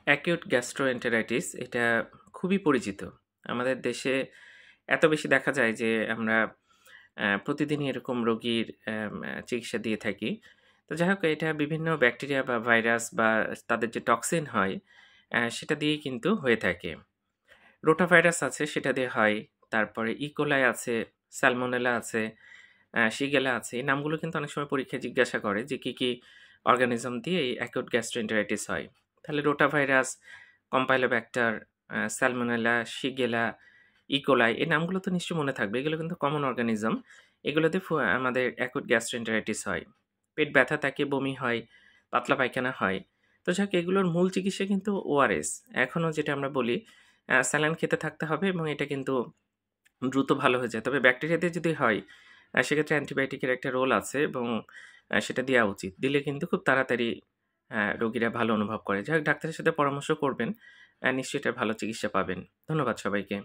Acute gastroenteritis এটা খুবই পরিচিত। আমাদের দেশে এত বেশি দেখা যায় যে আমরা প্রতিদিনই এরকম রোগীর চিকিৎসা দিয়ে থাকি। তো যাই হোক এটা বিভিন্ন ব্যাকটেরিয়া বা ভাইরাস বা তাদের যে টক্সিন হয় সেটা দিয়েই কিন্তু হয়ে থাকে। রোটাভাইরাস আছে সেটা দিয়ে হয়। তারপরে ইকোলাই আছে, সালমোনেলা আছে, শিগেলা আছে। এই নামগুলো কিন্তু অনেক সময় পরীক্ষায় জিজ্ঞাসা করে যে কি অর্গানিজম দিয়ে এই অ্যাকিউট গ্যাস্ট্রোএন্টেরাইটিস হয়। তাহলে রোটাভাইরাস, কম্পাইলোব্যাক্টার, সালমোনেলা, শিগেলা, ইকোলাই এই নামগুলো তো নিশ্চয়ই মনে থাকবে। এগুলো কিন্তু কমন অর্গানিজম। এগুলো দিয়ে আমাদের অ্যাকিউট গ্যাস্ট্রোএন্টেরাইটিস হয়। পেট ব্যথা থাকে, বমি হয়, পাতলা পায়খানা হয়। তো যাক এগুলোর মূল চিকিৎসা কিন্তু ওআরএস। এখনো যেটা আমরা বলি স্যালাইন খেতে থাকতে হবে এবং এটা কিন্তু দ্রুত ভালো হয়ে যায়। তবে ব্যাকটেরিয়া দিয়ে যদি হয় সেক্ষেত্রে অ্যান্টিবায়োটিকের একটা রোল আছে এবং সেটা দেয়া উচিত। দিলে কিন্তু খুব তাড়াতাড়ি রোগীরা ভালো অনুভব করে। যাই হোক ডাক্তারের সাথে পরামর্শ করবেন। নিশ্চয়ই এটার ভালো চিকিৎসা পাবেন। ধন্যবাদ সবাইকে।